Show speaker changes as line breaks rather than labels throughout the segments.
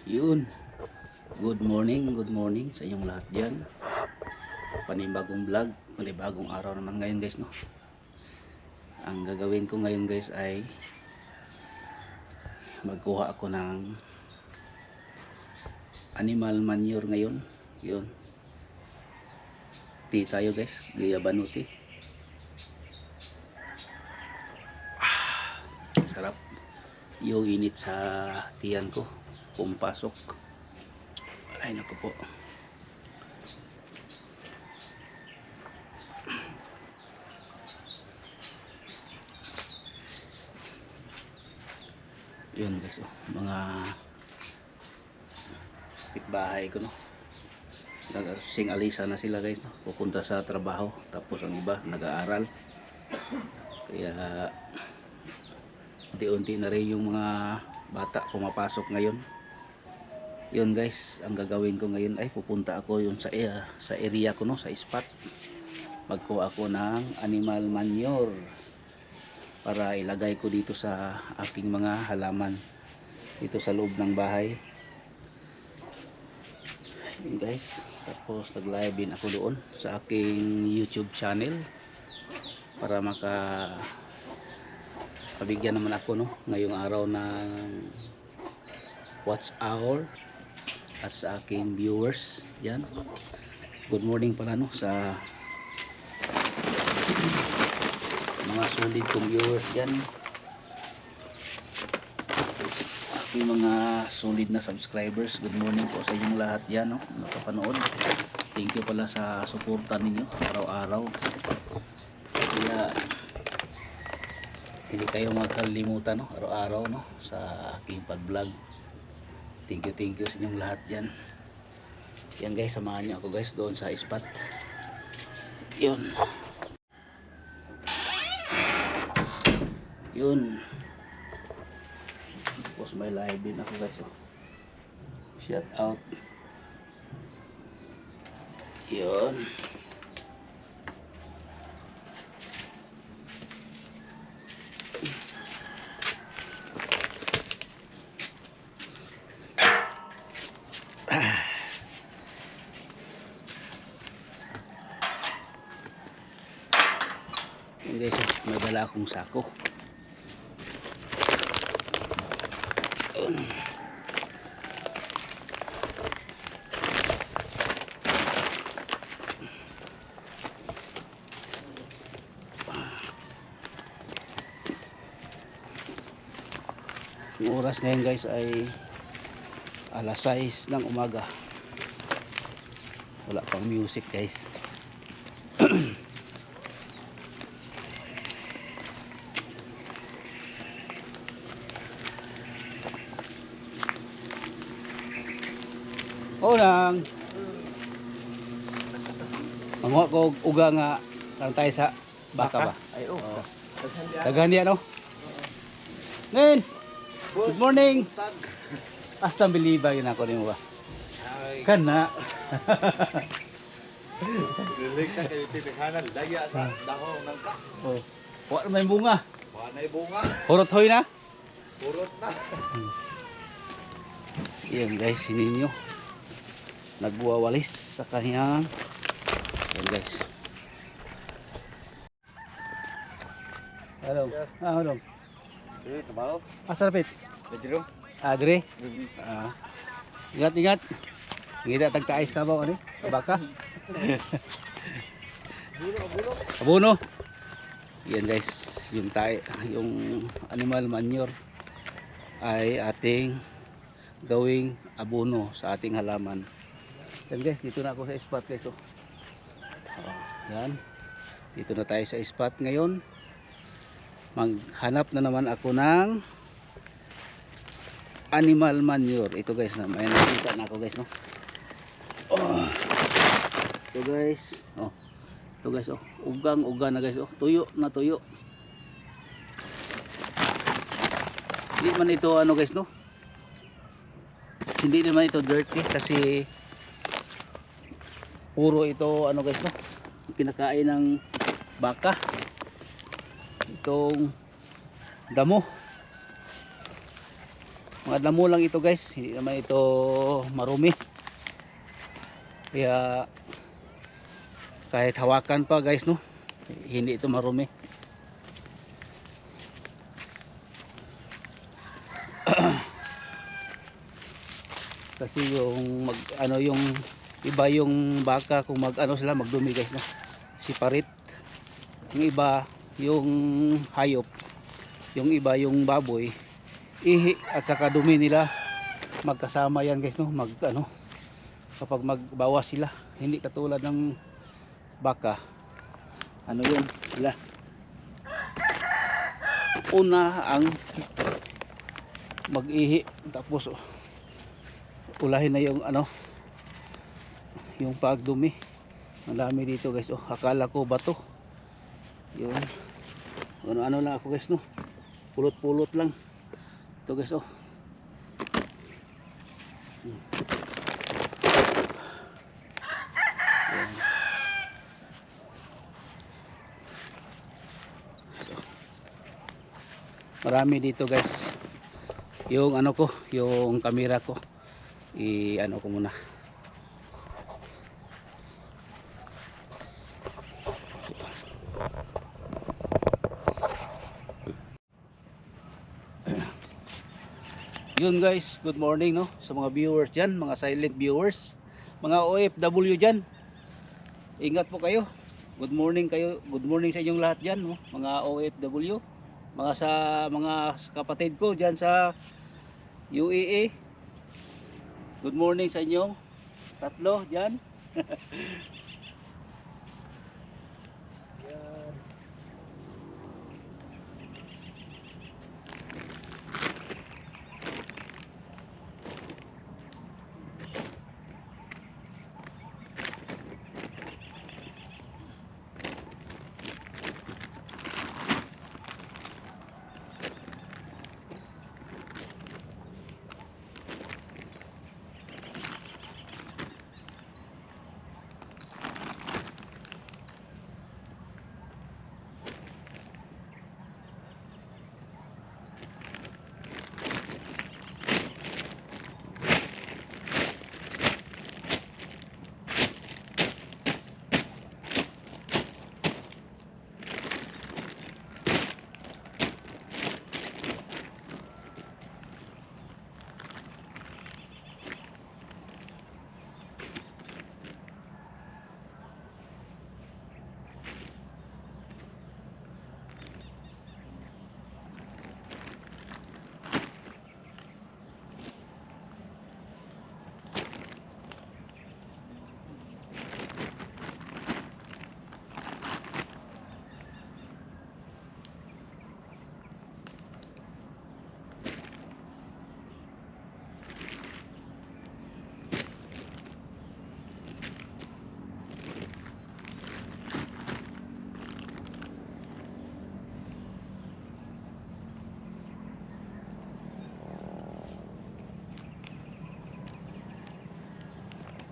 Yun. Good morning sa inyong lahat dyan. Panibagong vlog, panibagong araw naman ngayon guys, no. Ang gagawin ko ngayon guys ay magkuha ako ng animal manure ngayon. Yun. Tea tayo guys, guyabano tea. Sarap. Yung init sa tiyan ko pumpasok. Ay naku po. Yun guys, oh, mga pitbahay ko, no. Sing-alisa na sila guys, no. Pupunta sa trabaho, tapos ang iba nag-aaral. Kaya unti-unti na rin yung mga bata pumapasok ngayon. Yun guys, ang gagawin ko ngayon ay pupunta ako yun sa area ko, no, sa spot. Magkuha ako ng animal manure para ilagay ko dito sa aking mga halaman dito sa loob ng bahay. Yun guys, tapos nag-live din ako doon sa aking YouTube channel para pabigyan naman ako, no, ngayong araw ng watch hour at sa aking viewers yan. Good morning pala, no, sa mga solid kong viewers yan, aking mga solid na subscribers. Good morning po sa inyong lahat yan, no, nakapanood. Thank you pala sa suporta ninyo araw-araw. Kaya hindi kayo makalimutan, no, araw-araw, no, sa aking pag-vlog. Thank you sa inyong lahat dyan. Yan guys, samahan niyo ako guys doon sa spot. Yun. Yun. Tapos may live din ako guys, oh. Shout out. Yun. Yun guys, may dala akong sako. Yun. Yung oras ngayon guys ay alas 6 ng umaga. Wala pang music guys. Unang manguha ko uga nga lang tayo sa baka ba?
Ay, oh.
Daghan diyan, no? Nen! Good morning! Hasta biliba yun ako nimo ba? Kana.
Dilig na kayo titikanan. Laya sa dahong ng ka.
Oh. Wala may bunga.
Wala na yung bunga.
Hurot hoy na.
Purot na.
Yan guys, sininyo. Nagbuwawalis sa kanyang. Yan guys. Hello. Hello.
Eh, tabaho.
Asa lapit?
Bedroom.
Adre. Ingat. Ngida tagtaais ka ba ani? Baka. Abono. Yan guys, yung animal manure ay ating gawing abono sa ating halaman. Yan guys, dito na ako sa spot guys, oh. Yan. Dito na tayo sa spot ngayon. Maghanap na naman ako ng animal manure. Ito guys, may nakita na ako guys, no. Oh. Ito guys, oh. Ito guys, oh. Ugang na guys, oh. Tuyo na tuyo. Hindi man ito ano guys, no. Hindi naman ito dirty kasi puro ito ano guys, no, pinakain ng baka itong damo. Mga damo lang ito guys, hindi naman ito marumi. Kaya kahit hawakan pa guys, no, hindi ito marumi. Kasi yung yung iba yung baka kung sila magdumi guys, no, separate. Yung iba yung hayop, yung iba yung baboy, ihi at saka dumi nila magkasama yan guys, no, kapag magbawas sila, hindi katulad ng baka, yun sila una ang mag-ihi, tapos ulahin na yung yung pagdumi. Ang dami dito guys, akala ko bato yun, ano lang ako guys, no, pulot lang ito guys. Yan. Marami dito guys. Yung yung camera ko ko muna. Yun guys, good morning, no, sa mga viewers dyan, mga silent viewers, mga OFW dyan. Ingat po kayo. Good morning sa inyong lahat dyan, no, mga OFW, mga kapatid ko dyan sa UAE. Good morning sa inyong tatlo dyan.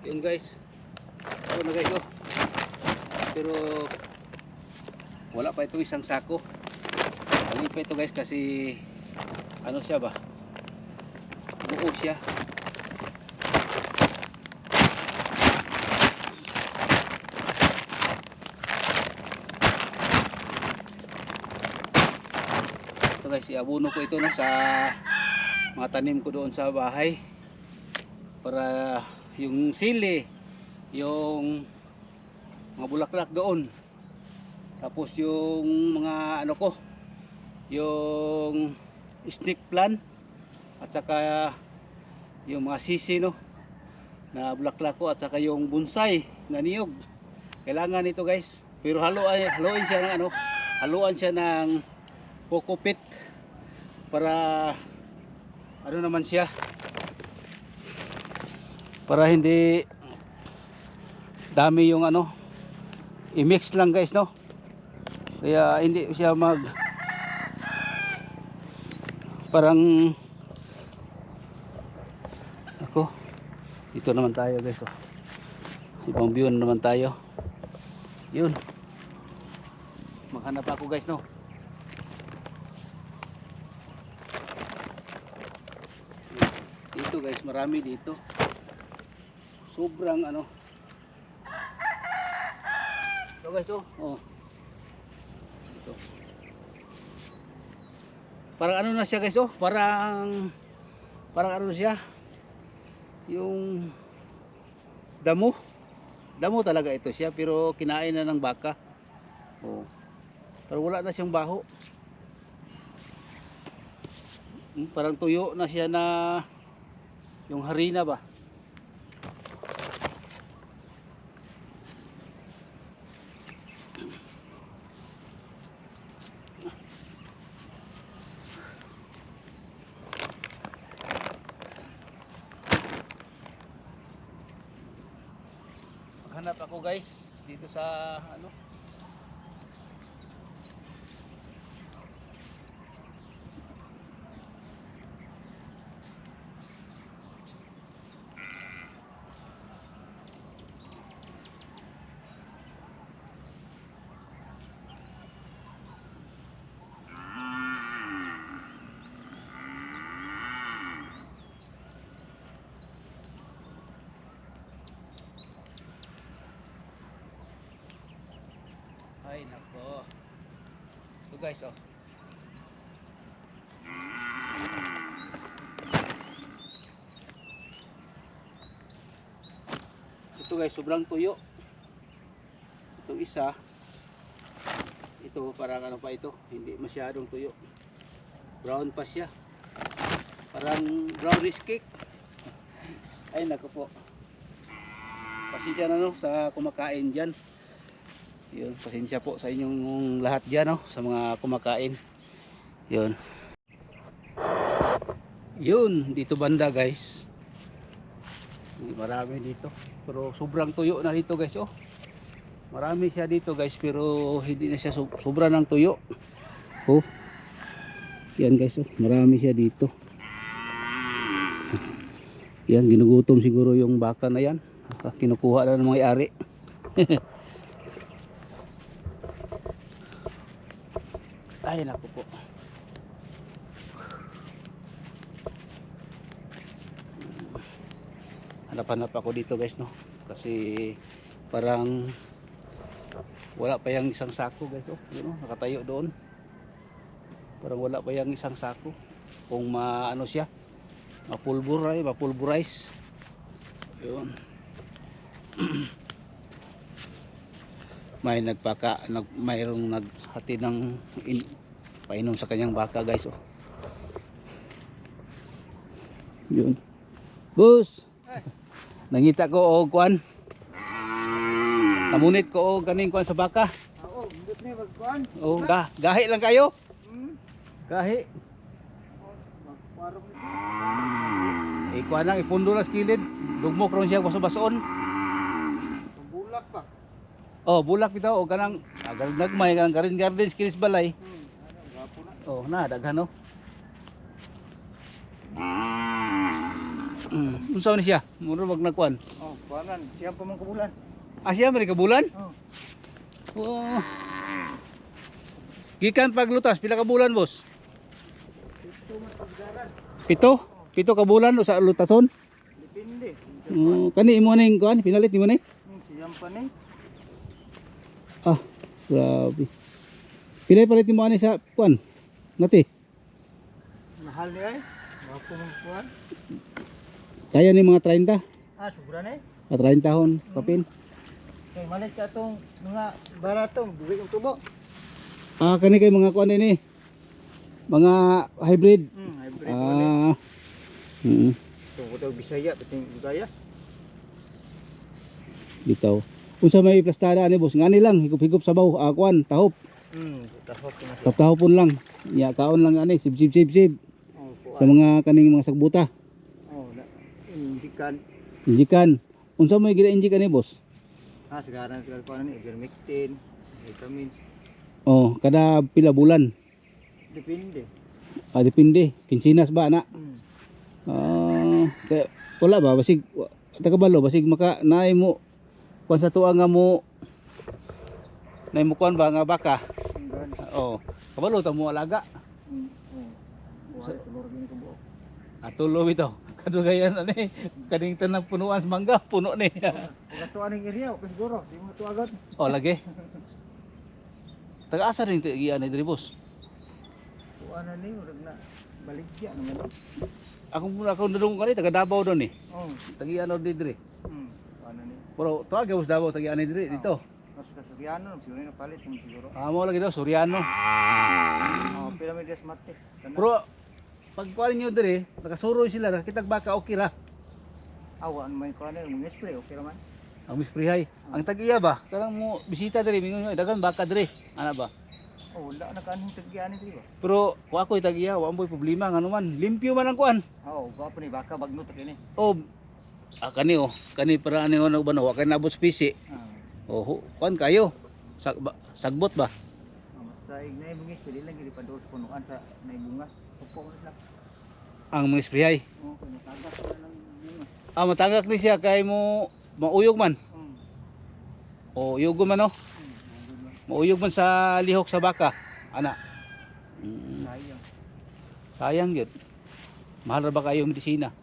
Yun guys, na guys, pero wala pa ito isang sako. Maliit pa ito guys, kasi siya ba, buo siya. Ito guys, iabuno ko ito, no, sa mga tanim ko doon sa bahay, para yung sili, yung mga bulaklak doon, tapos yung mga yung snake plant, at saka yung mga sisi, no, na bulaklak ko, at saka yung bonsai na niyog. Kailangan ito guys, pero haluin siya ng coco peat para naman siya, para hindi dami yung i-mix lang guys, no, kaya hindi siya parang dito naman tayo guys, ibang view naman tayo. Yun, maghanap ako guys, no. dito guys, marami dito. Sobrang ano. So guys, oh. Ito. Parang ano na siya guys, parang ano siya. Yung damo. Damo talaga ito siya, pero kinain na ng baka. Oh. Pero wala na siyang baho. Parang tuyo na siya na yung harina ba. Hanap ako guys dito sa ano. Ay nako. So guys, ito guys, sobrang tuyo. Itong isa, ito parang ano pa ito, hindi masyadong tuyo. Brown pa siya. Parang brownish cake. Ay nako po. Pasensya na sa kumakain diyan. Yun, pasensya po sa inyong lahat dyan, sa mga kumakain. Yun, dito banda guys. Marami dito. Pero sobrang tuyo na dito guys, Marami siya dito guys, pero hindi na siya sobra ng tuyo. Yan guys, marami siya dito. Yan, ginugutom siguro yung baka na yan. Kinukuha na ng mga ari. Ay naku po. Hanap-hanap ako dito guys, kasi parang wala pa yung isang sako guys, nakatayo doon. Parang wala pa yung isang sako. Kung maano siya, mapulverize. Yun. Mayroong naghati ng painom sa kanyang baka guys, Yun. Boss. Nangita ko kuan. Namunit ko kaning kuan sa baka.
Oo, hindi ni magkuan.
Gahi lang kayo. Gahi.
Magparong ni.
Kuan lang ipundo lang sa kilid. Dugmok ron siya baso-bason.
Bulak pa.
Bulak bitaw kanang nagmay kanang garden skills balay.
Gapo na.
Na daghan unsa ni siya? Muro wag nagkuan.
Kuanan, siya pa man kabulan.
Siya man kabulan? Gikan paglutas pila ka bulan, boss? 7 ka bulan sa lutason?
Depende.
Kani imo ning kuan, pinalit imo ni?
Siyam pa ni.
Grabe. Pilay palit mo ani sa kuan? Ngati.
Mahal ni ay. Gapo man kuan.
Kaya ni mga 30.
Sobra na
30 tahon kapin.
Kay malit ka tong mga baratong duwi ang tubo.
Kani kay mga kuan ni. Mga hybrid.
Hybrid. Tungkol Bisaya pating Bisaya.
Bitaw. Unsa may plastada ani boss? Ngani lang higop-higop sabaw, kuan, tahop. Tahopon lang. Ya kaon lang ani, sib. Sa mga kaning mga sagbuta. Injikan. Unsa may gina-injik ani boss?
Sekarang kuan ni ivermectin, vitamins.
Kada pila bulan.
Depende.
Depende. Kinsinas ba na? Kaya wala ba basig takabalo basig maka naay mo kuan sa tuwa nga mo naay mo kuan ba nga baka. Kabalo ta mo alaga. Tulo bitaw. kadugayan ani kaning tanang punuan sa mangga puno ni.
Pagatuan ng area, okay siguro. Di mo ito agad.
Oh lagi. Taga-asa rin tigian ni diri boss.
Tuan na ni, urag na. Baligya naman.
Ako ndung kani taga Davao don ni.
Oh.
Tagian do diri.
Tuan na ni.
Pero tuwa gyud Davao tagian ni diri dito.
Mas kasuriano, siguro na palit mo siguro.
Amo lagi daw Soriano.
Oh, Piramides Mate.
Pero pag kuan niyo diri, nakasuroy sila nakitag baka okay ra.
Awan may kuan na, mga spray, okay naman.
Ang misprihay. Ang tagiya ba? Kanang mo bisita diri mingon dagan baka diri. Ana ba?
Oh, wala na kanang tagyan ni ba?
Pero kung ako tagiya, wa mo'y problema ngano man. Limpyo man ang kuan.
Oo, gwapo ni baka bagno ta kini.
Oh, kani oh, kani para ani ono ba no, wa kay nabot spisi. Oh, kuan kayo. Sagbot ba?
Basta ignay bungis pwede lang gid pa dos punuan sa naibunga. Upo na lang.
Ang mga sprayhay.
Oh, kung natagak na lang bunga.
Matangak ni siya kay mo mauyog man.
Hmm.
O uyog man no. Mauyog man sa lihok sa baka. Ana.
Sayang.
Sayang gyud. Mahal ra ba kayo medisina?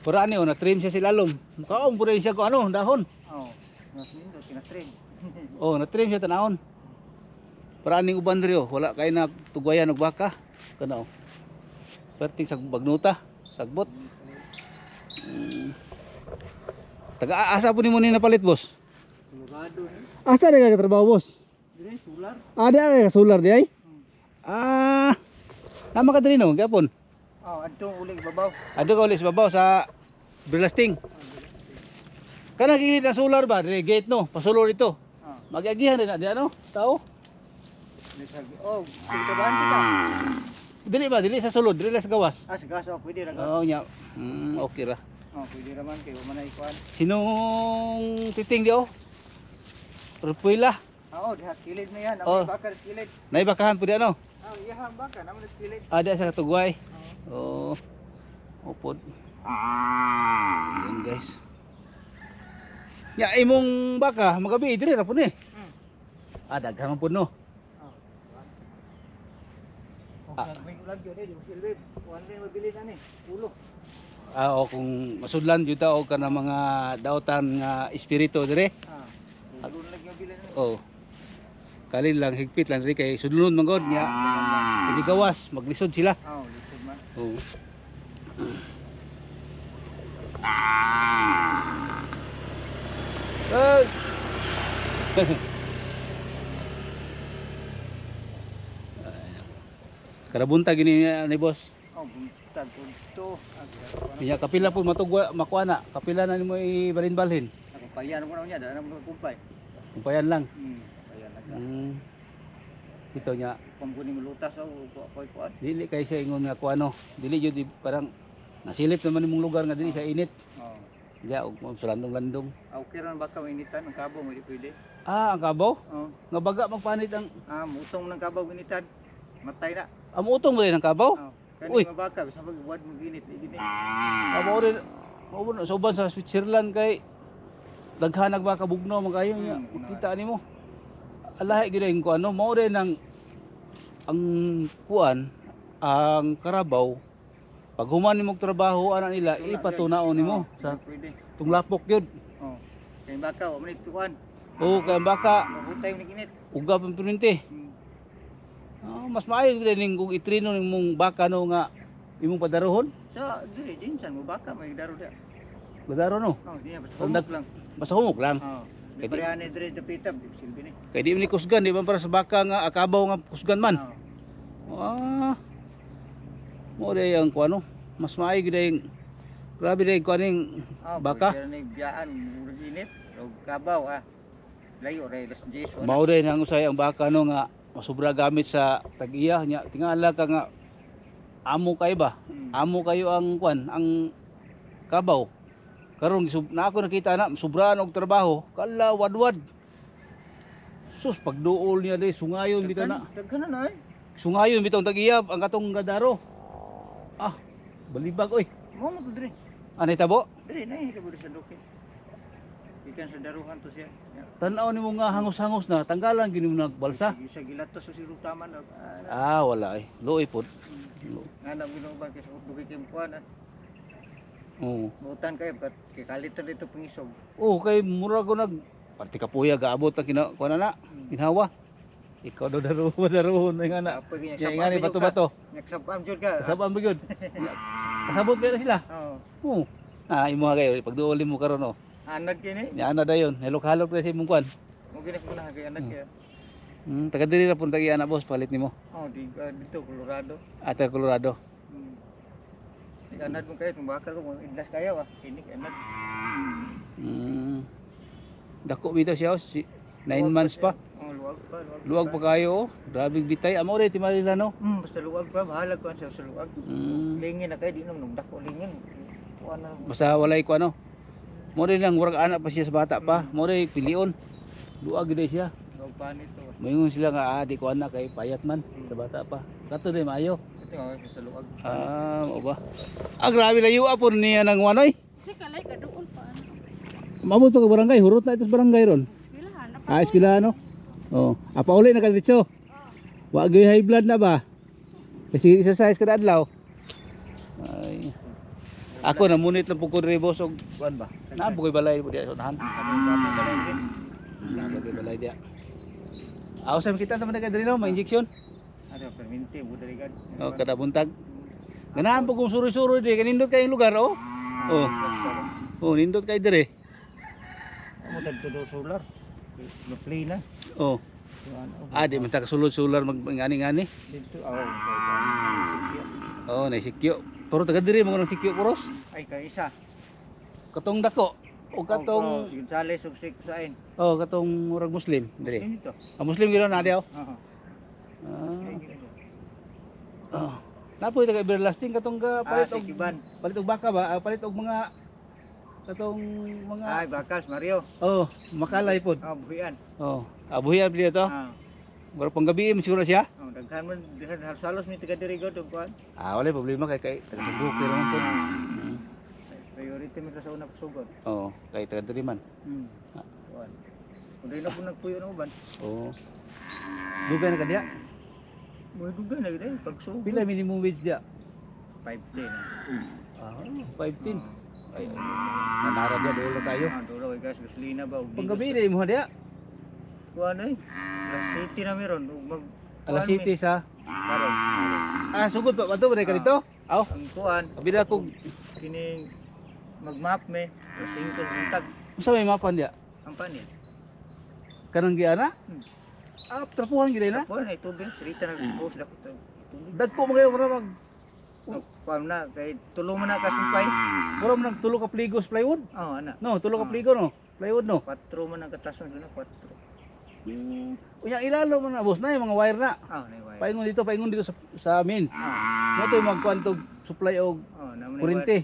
Pero ani na trim siya silalom. Kaon pud siya ko ano dahon.
Oh, mas nindo kina-train.
Oh, na trim siya tanahon. Para aning uban diri wala kay na tugayan og baka. Kana oh. Perting sa bagnuta, sagbot. Taga-asa po ni mo ni napalit, boss?
Lugado ni.
Asa na ka trabaho, boss?
Dire solar.
Di ka solar di ay? Nama ka diri no, gapon.
Oh, adtong uling babaw.
Ado ka ulit sa babaw sa Berlasting. Kana gilid na solar ba? Dire gate no, pasulor dito. Mag-agihan din na di ano? Tao?
Oh, dito ba ka?
Dili ba? Dili sa sulod, dili sa gawas.
Sa gas oh, pwede ra.
Oo nya. Okay ra.
Oh, pwede ra man kay man ay kuan.
Sinong titing di oh? Perpuila.
Oo, diha kilid na yan.
Oh.
Ang bakal kilid.
Naibakahan po di ano?
Iyahang baka naman kilid.
Ada sa katugway. Oh. Upod. Yan guys. Ya imong baka magabi diri ra po ni. Daghan man po no.
May ulag yun eh, yung silbib. Kuhan rin mabili na ni, ulo.
O kung masudlan jud ta og kana mga daotan nga espiritu dire.
Ulo lang yung mabili na ni.
Oh. Kalin lang higpit lang diri kay sudlon man god nya. Pwede gawas, maglisod sila.
Oo, lisod man.
Oh. Hey. Karabunta gini ni boss.
Oh, buntag punto.
Biya kapila po matugwa makuana. Kapila na nimo ibalin-balhin.
Ako payan ko na niya, dala mo kumpay.
Kumpayan lang.
Payan na.
Ito nya
Pangkuni mo lutas o kuan.
dili kay siya ingon nga kuano. Dili jud parang nasilip naman nimong lugar nga dili sa init.
Oo.
Diya og sulandong-landong.
Okay ra baka mainitan ang kabaw mo di pwede.
Ang kabaw?
Oo.
Nga baga magpanit ang
Mutong ng kabaw initan. Matay na.
utong mo rin ang kabaw?
Oo.
Uy.
Kani mabaka sa pagbuhat mo ginit, ginit.
Kabaw rin. Mao sa uban sa Switzerland kay daghanag baka bugnaw magayo nya. Kita nimo. Alahi gid ang kuano, mao rin ang kuan ang karabaw. Pag human nimo trabaho ana nila ipatunaon nimo sa
pwede.
tunglapok gyud.
Oo. Kay baka wa man ituan.
Oo kay baka
Mabutay mo ni ginit.
uga pang pinunti. Mas maayo gid ning kung itrino nimong baka no nga imong padarohon.
So, dire jinsan mo baka may daro dia.
Badaro no.
Oh, diya basta
Tandag-
humok lang.
Basta humok lang.
Oo.
Kay di-
Librehane dire dapitab, silbi ni.
Kay di man ni kusgan di man para sa baka nga akabaw nga kusgan man.
Oo.
Mo day ang kuano. Mas maayo gid ang grabe day kuaning baka.
Pwede na biyaan, murag init, o kabaw Layo ray las 10 wala.
Mao day nang usay ang baka no nga masubra gamit sa tag-iya nya tingala ka nga amo kay ba? Amo kayo ang kuan, ang kabaw. Karon na ako nakita na sobraan og trabaho, kala wadwad. Sus pagduol niya day sungayon bitaw na.
Daghan na
Sungayon bitaw tag-iya ang katong gadaro. Balibag oy.
Mo mo dire.
Anay tabo?
Dire na ito sa dukin. Ikan sa daruhan to siya.
Tan-aw nimo nga hangos-hangos na, tanggalan gini mo nagbalsa.
Sa gilatos sa sirutaman.
Wala ay. Luoy pod.
Nga na binuban kay sa bukid kim kuan.
Oo.
Butan kayo kay kalitan dito pangisog.
Oh, kay mura ko nag parti kapuya gaabot ang kuha na ginhawa. Ikaw do daruhon nga na.
Apa ganyan
Ya nga ni bato-bato.
Nagsabam jud ka.
Kasabaan ba yun? Kasabot ba na sila?
Oo.
Oo. Ah, imo kayo pagduol mo karon oh.
Anad kini.
Ni ana dayon, halok-halok na si mong kwan.
Mo gina ko na kay anad kaya.
Taga diri ra pun tagi ana boss palit nimo.
Oh, dito Colorado.
Ata Colorado.
Anad mo kayo tumbakal ko mo idlas kayo ah. Kini kay anad.
Dako bitaw siya 9 months pa.
Oh, luwag pa.
Luwag pa kayo oh. Grabe bitay. Amo rin timalila no.
Basta luwag pa, bahala ko sa luwag. Lingin na kayo di nung dako lingin. Kuan na.
Basta walay ko ano. Mo rin lang murag anak pa siya sa bata pa. Mo rin pilion. Luwag gid siya.
Luwag pa nito.
Moingon sila nga di ko anak kay payat man sa bata pa. Kato din maayo.
Ito nga sa luwag.
Mo ba? Grabe layo apon niya nang wanoy.
Kasi kalay ka doon pa.
Mabot to ka barangay, hurot na ito sa barangay ron.
Eskwelahan.
Eskwelahan no? Oh, apa uli na ka dito? Wa gyud high blood na ba? Kasi exercise kada adlaw. Ay. Ako na munit lang pugod ri boss og kuan ba? Nabugoy balay mo diya sa unahan. Nabugoy balay diya. Aw sa kita sa mga diri no, may injection.
Ada perminti budarigan.
Oh, kada buntag. Ganahan po kung suri-suri di kanindot kay lugar oh. Oh. Oh, nindot kay dire.
Amo dagto do solar. Play na.
Oh. Di man ta kasulod-sular mag-ngani-ngani.
Dito
Oh, na sikyo. Pero taga diri mo nang sikyo puros.
ay kay isa.
Katong dako o katong
Gonzales ug sik sain.
oh, katong murag Muslim diri.
Dito.
Muslim gyud na diaw.
Oo.
Oh. Napoy taga everlasting katong ka palit og
Kiban.
palit og baka ba? Palit og mga katong mga
Ay bakas Mario.
oh, makalay pod.
Buhian.
Oh, abuhian pili to. Murag panggabi mo siguro siya.
Oh, daghan man dihan salos mi taga diri god og kuan.
Wala problema kay taga Sugbo pero man pod.
Priority mi sa una pasugod.
Oh, kay taga diri man.
Kuan. Kung dili na po nagpuyo na uban.
Oh. Dugay na kadiya.
Mo dugay na gid pagsugod.
Pila minimum wage dia?
510.
510. Ay, nanara dia dolo tayo.
Dolo ay gas gasolina ba ug
Panggabi di mo dia.
kuan ay. La city na meron ug mag
Alas City sa
karon.
sugod pa bato ba ka dito? Aw,
Ang kuan
kabila ko
kini mag-map me, singkol untag
unsa may mapan dia?
ang panin.
Kanang giana? Trapuhan gid na.
Kuan ay tubig, sirita na bus dako to.
Dagko mo kayo para mag
Kuan na kay tulong man na ka sumpay.
mura mo nang tulo ka pligos plywood.
Oh ana.
No, tulo ka pligo no. Plywood no.
4 man ang katason na 4.
Unya ilalo man na boss na yung mga wire na.
Nay way.
Paingon dito sa amin. Mo to magkuan to supply og
Naman
kuryente.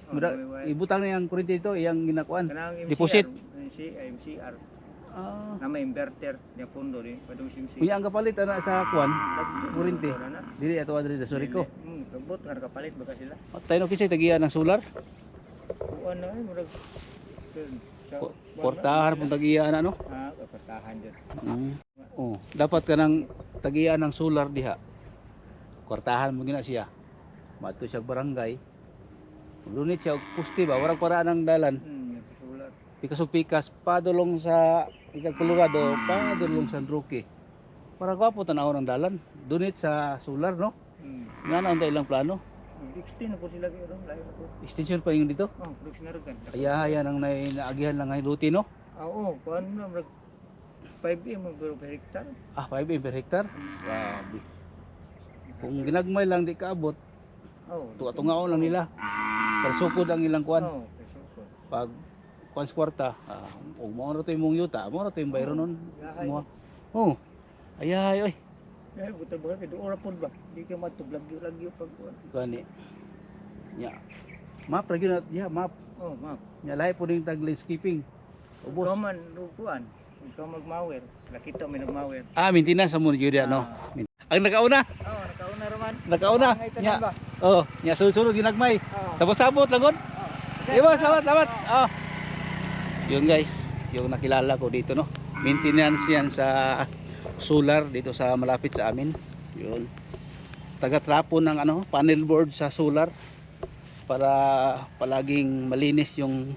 Ibutang na yung kuryente dito, iyang ginakuan. Deposit.
MCR. Na may inverter niya pundo ni padung simsi.
Unya ang kapalit ana sa kuan, kuryente. Dili ato adri sa Surico.
Kabot nga kapalit baka sila.
Tayo no kisay tagiya ng solar.
Kuan na ay murag
Portahan pong tagiya na no.
Portahan jud.
Oh, dapat ka ng tagiya ng solar diha. Portahan mo gina siya. Mato siya barangay. Lunit siya og puste ba, warag para ng dalan.
Solar.
Pikas padulong sa Colorado, padulong sa Roque. Para gwapo tanaw ng dalan. Dunit sa solar no. Nga na ang ilang plano.
Extend na po sila kayo layo na po.
Extension pa yung dito.
Production na rin.
Ayan ang naagihan lang ngayon luti no.
Oo, kuan na 5M per hektar.
5 per hectare. Grabe. Kung ginagmay lang di kaabot, tungaon lang nila. Pero sukod ang ilang kuan. Pag kuan sa kwarta, ug mao ra to imong yuta, mao ra to yung bayro nun. Oh. Ayay oy.
Ay, buta ba kay ora pod ba? Di ka matublag-lagyo pag kuan.
Gani. Ya. Map ra gyud ya, map.
Map.
Nya lahi po ning tag landscaping. Ubos.
Kaman kuan. Ikaw magmawer. Nakita may nagmawer.
Maintenance sa mo gyud no. Ang nakauna.
Nakauna raman.
Nakauna. Nya. Nya sunod-sunod ginagmay. Sabot-sabot lagon. Iwas, salamat. Yun guys, yung nakilala ko dito no. Maintenance yan sa solar dito sa malapit sa amin. Yun. Taga-trapo ng panel board sa solar. para palaging malinis yung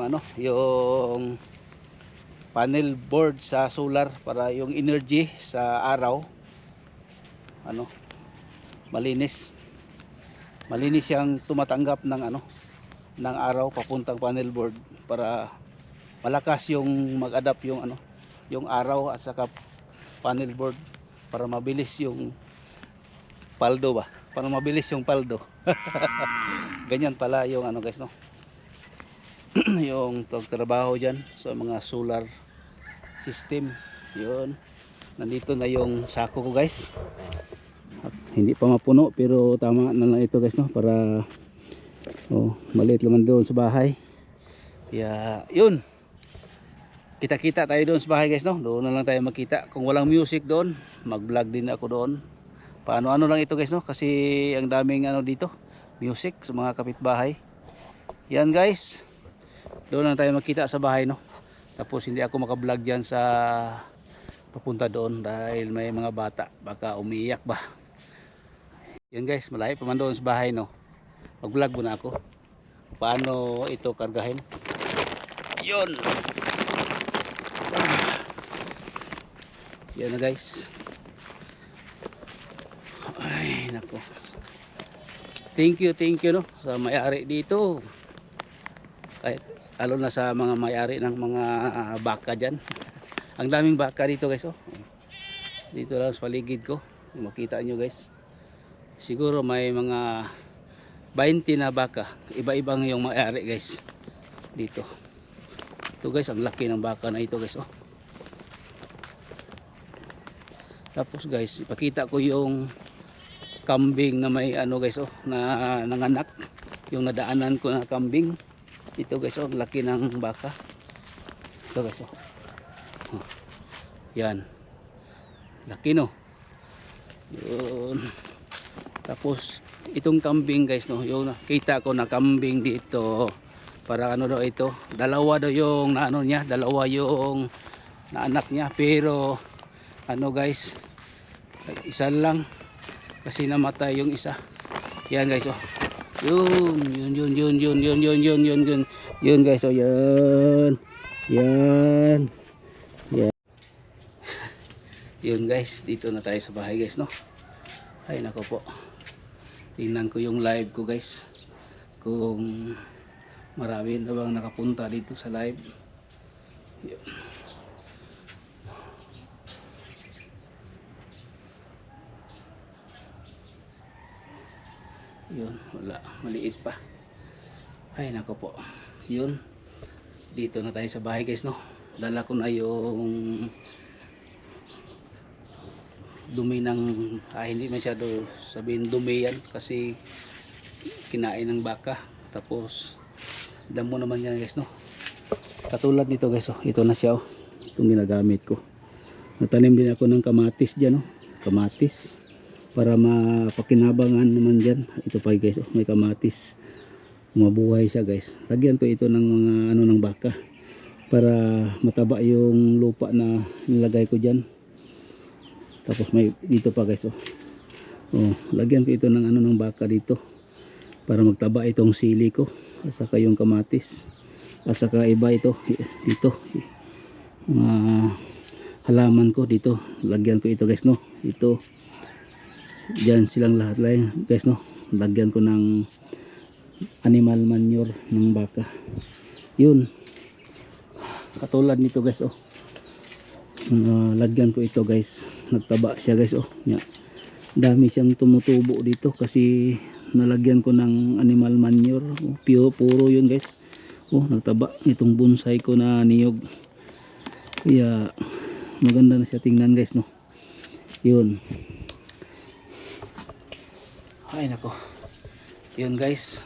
ano, yung panel board sa solar, para yung energy sa araw ano, malinis yung tumatanggap ng ano, ng araw papuntang panel board, para malakas yung mag-adapt yung ano, yung araw at saka panel board, para mabilis yung paldo ba, para mabilis yung paldo. Ganyan pala yung ano guys, no. Yung trabaho dyan sa mga solar system. Yun, nandito na yung sako ko guys, at hindi pa mapuno, pero tama na lang ito guys, no, para maliit naman doon sa bahay. Kaya yun, kita-kita tayo doon sa bahay guys, no. Doon na lang tayo magkita. Kung walang music doon, mag-vlog din ako doon. Paano lang ito guys, no, kasi ang daming ano dito, music sa mga kapitbahay. Yan guys, doon lang tayo magkita sa bahay, no. Tapos hindi ako maka-vlog diyan sa papunta doon dahil may mga bata, baka umiiyak ba. Yan guys, malayo pa man doon sa bahay, no. Mag-vlog muna ako paano ito kargahin. Yun, yan na guys. Ay nako, thank you no sa may-ari dito, kahit lalo na sa mga may-ari ng mga baka dyan. Ang daming baka dito guys, dito lang sa paligid ko, makita nyo guys, siguro may mga 20 na baka, iba-ibang yung may-ari guys dito. Ito guys, ang laki ng baka na ito guys, Tapos guys, ipakita ko yung kambing na may ano guys, na nanganak, yung nadaanan ko na kambing. Ito guys, ang laki ng baka. Ito guys, yan, laki no. Yun. Tapos itong kambing guys, no, yung nakita ko na kambing dito, para ano daw ito, dalawa daw yung naano niya, dalawa yung naanak niya, pero ano guys, isa lang kasi namatay yung isa. Yan guys, yun guys, yan yun guys, dito na tayo sa bahay guys, no. Ay nako po, tingnan ko yung live ko guys, kung marami na bang nakapunta dito sa live. Yun, wala, maliit pa. Ay nako po, yun, dito na tayo sa bahay guys, no. Dala ko na yung dumi ng hindi masyado sabihin dumi yan, kasi kinain ng baka. Tapos damo naman yan guys, no. Katulad nito guys, ito na siya, itong ginagamit ko. Natanim din ako ng kamatis dyan, kamatis, para mapakinabangan naman dyan. Ito pa guys, may kamatis, mabuhay siya guys. Lagyan ko ito ng mga ano ng baka, para mataba yung lupa na nilagay ko dyan. Tapos may dito pa guys, lagyan ko ito ng ano ng baka dito, para magtaba itong sili ko, at saka yung kamatis, at saka iba ito dito, halaman ko dito. Lagyan ko ito guys, no. Ito diyan silang lahat lang guys, no. Lagyan ko ng animal manure ng baka. Yun, katulad nito guys, lagyan ko ito guys, nagtaba siya guys, dami siyang tumutubo dito kasi nalagyan ko ng animal manure, puro yun guys. Nagtaba itong bonsai ko na niyog, kaya maganda na siya tingnan guys, no. Yun, ay nako, yun guys,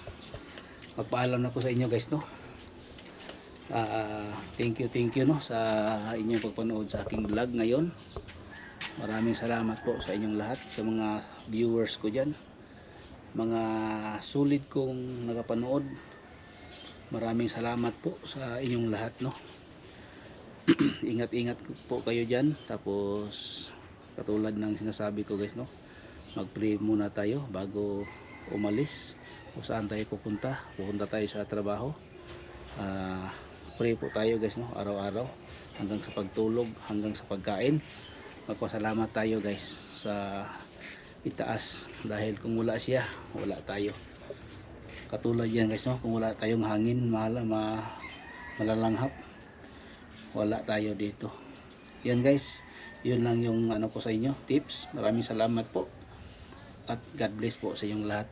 magpaalam na ko sa inyo guys, no. Thank you no sa inyong pagpanood sa aking vlog ngayon. Maraming salamat po sa inyong lahat, sa mga viewers ko dyan, mga solid kong nakapanood. Maraming salamat po sa inyong lahat, no. Ingat-ingat po kayo dyan. Tapos katulad ng sinasabi ko guys, no, mag-pray muna tayo bago umalis o saan tayo pupunta tayo sa trabaho. Pray po tayo guys, no, araw-araw hanggang sa pagtulog, hanggang sa pagkain. Magpasalamat tayo guys sa itaas, dahil kung wala siya, wala tayo. Katulad yan guys, no, kung wala tayong hangin malalanghap, wala tayo dito. Yan guys, yun lang yung ano ko sa inyo, tips. Maraming salamat po at God bless po sa inyong lahat.